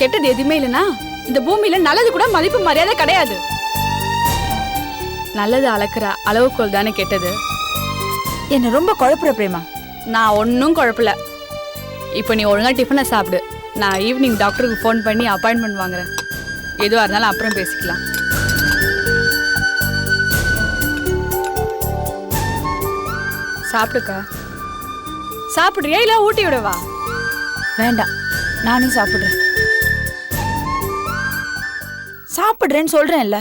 கெட்டது எதுவுமே இல்லைன்னா இந்த பூமியில நல்லது கூட மதிப்பு மரியாதை கிடையாது. நல்லது அளக்குற அளவுக்கோல் தானே கெட்டது. என்ன ரொம்ப குழப்புற பிரேமா. நான் ஒன்னும் குழப்பல. இப்போ நீ ஒழுங்கா டிஃபனை சாப்பிடு. நான் ஈவினிங் டாக்டருக்கு ஃபோன் பண்ணி அப்பாயின்மெண்ட் வாங்குறேன். எதுவாக இருந்தாலும் அப்புறம் பேசிக்கலாம். சாப்பிடுக்கா. சாப்பிடுறியா இல்ல ஊட்டி விடவா? வேண்டாம், நானே சாப்பிடுறேன். சாப்பிடுறேன்னு சொல்றேன்ல.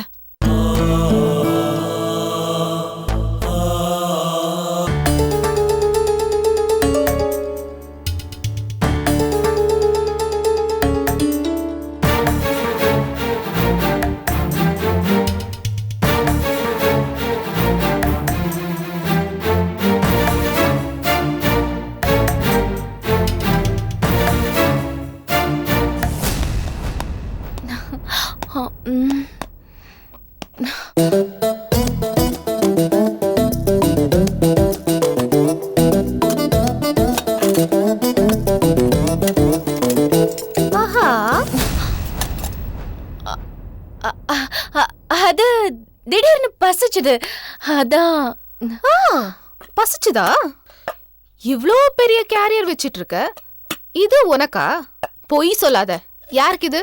திடீர்னு பசிச்சுது அதான். பசிச்சுதா? இவ்ளோ பெரிய கேரியர் வச்சிட்டு இருக்க, இது உனக்கா? பொய் சொல்லாத. யாருக்கு இது?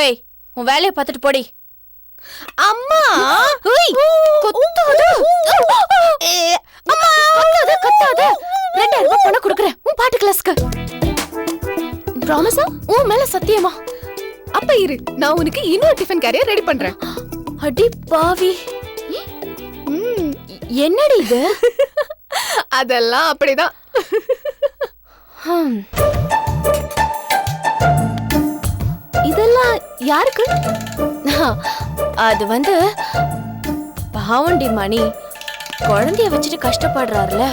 ஏய், உன் வேலையை பார்த்துட்டு போடி. அம்மா கத்தாத 2000 ரூபாய் பணம் கொடுக்குறேன் உன் பாட்டு கிளாஸ்க்கு. ப்ராமிஸா? உன் மேல சத்தியமா? அப்ப இரு, நான் உனக்கு இன்னொரு டிஃபன் கேரியர் ரெடி பண்றேன். அடி பாவி, என்னடி இது? அதெல்லாம் அப்படிதான். இதெல்லாம் யாருக்கு? அது வந்து பாவண்டி மணி குழந்தைய வச்சுட்டு கஷ்டப்படுறாருல,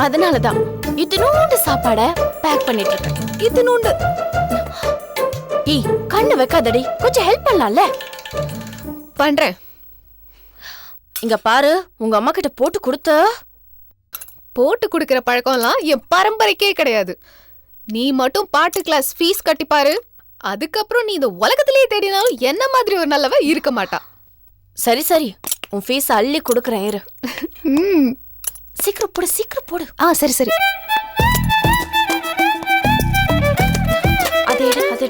அதனாலதான் இத்தினூண்டு சாப்பாட பேக் பண்ணிட்டு இருக்கேன். இத்தினூண்டு? ஏய், கண்ணு வைக்காதடி, கொஞ்சம் ஹெல்ப் பண்ணலாம்ல. பண்றேன். இங்க பாரு, உங்க அம்மா கிட்ட போட்டு கொடுக்கிற பழக்கம்லாம் என் பரம்பரைக்கே கிடையாது. நீ மட்டும் பாட்டு கிளாஸ் ஃபீஸ் கட்டிப்பாரு, அதுக்கப்புறம் நீ இந்த உலகத்திலேயே தேடினாலும் என்ன மாதிரி ஒரு நல்லவ இருக்க மாட்டா. சரி சரி, உன் ஃபீஸ் அள்ளி கொடுக்குறேன் இரு. சீக்கிரம் போடு, சீக்கிரம் போடு. சரி சரி. அதே அதே.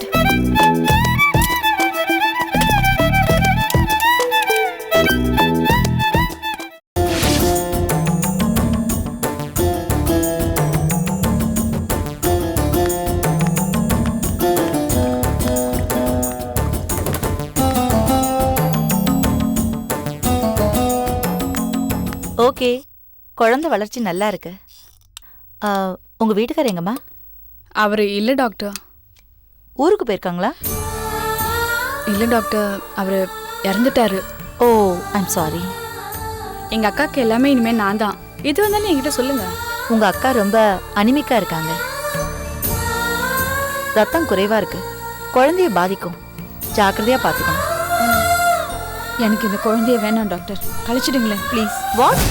ஓகே, குழந்தை வளர்ச்சி நல்லா இருக்கு. உங்க வீட்டுக்காரர் எங்கம்மா? அவர் இல்லை டாக்டர். ஊருக்கு போயிருக்காங்களா? இல்லை டாக்டர், அவர் இறந்துட்டாரு. ஓ, ஐம் சாரி. எங்கள் அக்காவுக்கு எல்லாமே இனிமேல் நான் தான். எது வந்தாலும் என்கிட்ட சொல்லுங்க. உங்க அக்கா ரொம்ப அனிமிக்கா இருக்காங்க, ரத்தம் குறைவா இருக்கு, குழந்தைய பாதிக்கும், ஜாக்கிரதையா பார்த்துக்கணும். எனக்கு இந்த குழந்தைய வேணாம் டாக்டர், கழிச்சிடுங்களேன் ப்ளீஸ். வாட்?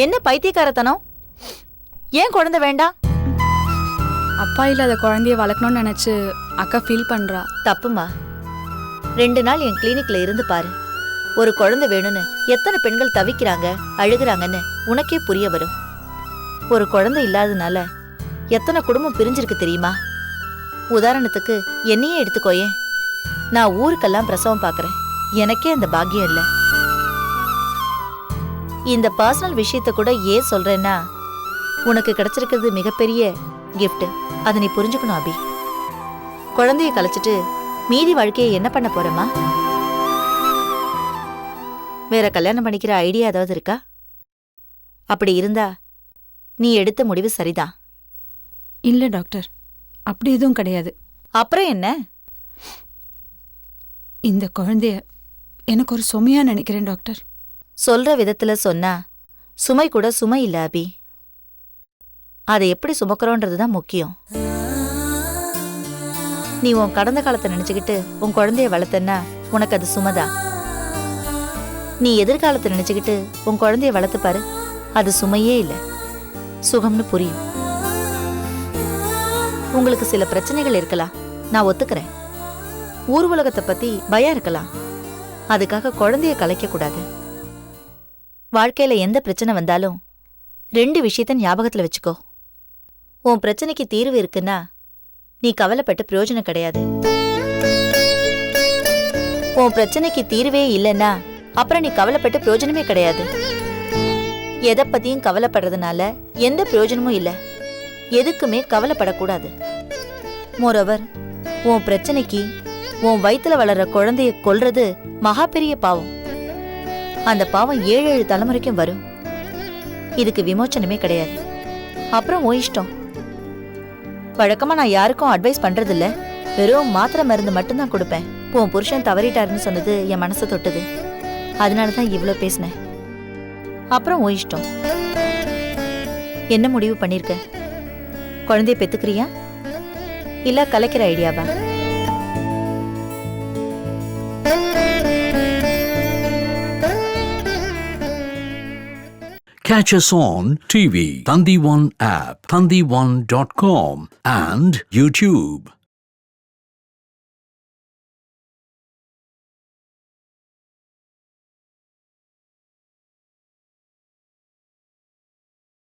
என்ன பைத்தியக்காரத்தனம்? ஏன் குழந்தை வேண்டாம்? அப்பா இல்லாத குழந்தைய வளர்க்கணும்னு நினைச்சு அக்கா ஃபீல் பண்றா. தப்புமா. 2 நாள் என் கிளினிக்ல இருந்து பாரு. ஒரு குழந்தை வேணும்னு எத்தனை பெண்கள் தவிக்கிறாங்க, அழுகுறாங்கன்னு உனக்கே புரிய வரும். ஒரு குழந்தை இல்லாதனால எத்தனை குடும்பம் பிரிஞ்சிருக்கு தெரியுமா? உதாரணத்துக்கு என்னையே எடுத்துக்கோயே. நான் ஊருக்கெல்லாம் பிரசவம் பார்க்கறேன், எனக்கே அந்த பாக்கியம் இல்லை. இந்த பர்சனல் விஷயத்த கூட ஏன் சொல்றேன்னா, உனக்கு கிடைச்சிருக்கிறது மிகப்பெரிய கிஃப்ட். அதை நீ புரிஞ்சுக்கணும் அபி. குழந்தைய கலைச்சிட்டு மீதி வாழ்க்கையை என்ன பண்ண போறமா? வேற கல்யாணம் பண்ணிக்கிற ஐடியா ஏதாவது இருக்கா? அப்படி இருந்தா நீ எடுத்த முடிவு சரிதான். இல்லை டாக்டர், அப்படி எதுவும் கிடையாது. அப்புறம் என்ன? இந்த குழந்தைய எனக்கு ஒரு சுமையா நினைக்கிறேன் டாக்டர். சொல்ற விதத்துல சொன்னா சுமை கூட சுமை இல்ல அபி. அதை எப்படி சுமக்கிறோன்றதுதான் முக்கியம். நீ உன் கடந்த காலத்தை நினைச்சுக்கிட்டு உன் குழந்தைய வளர்த்தன்னா உனக்கு அது சுமைதான். நீ எதிர்காலத்தை நினைச்சுக்கிட்டு உன் குழந்தைய வளர்த்து பாரு, அது சுமையே இல்லை, சுகம்னு புரியும். உங்களுக்கு சில பிரச்சனைகள் இருக்கலாம், நான் ஒத்துக்கிறேன். ஊர் உலகத்தை பத்தி பயம் இருக்கலாம், அதுக்காக குழந்தைய கலைக்க கூடாது. வாழ்க்கையில எந்த பிரச்சனை வந்தாலும் 2 விஷயத்த ஞாபகத்துல வச்சுக்கோ. உன் பிரச்சனைக்கு தீர்வு இருக்குன்னா நீ கவலைப்பட்டு பிரயோஜனம் கிடையாது. உன் பிரச்சனைக்கு தீர்வே இல்லைன்னா அப்புறம் நீ கவலைப்பட்டு பிரயோஜனமே கிடையாது. எதை பத்தியும் கவலைப்படுறதுனால எந்த பிரயோஜனமும் இல்லை, எதுக்குமே கவலைப்படக்கூடாது. மோரோவர், உன் பிரச்சனைக்கு உன் வயித்துல வளர்ற குழந்தைய கொல்றது மகா பெரிய பாவம். அந்த பாவம் 7 தலைமுறைக்கும் வரும். இதுக்கு விமோச்சனமே கிடையாது. அப்புறம் உன் இஷ்டம். வழக்கமா நான் யாருக்கும் அட்வைஸ் பண்றதில்ல, வெறும் மாத்திரை மருந்து மட்டும்தான் கொடுப்பேன். உன் புருஷன் தவறிட்டாருன்னு சொன்னது என் மனசை தொட்டது, அதனாலதான் இவ்வளோ பேசினேன். அப்புறம் உன் இஷ்டம். என்ன முடிவு பண்ணிருக்க? குழந்தைய பெத்துக்கிறியா இல்ல கலைக்கிற ஐடியாவா? Catch us on TV, Thandivan app, thandivan.com and YouTube.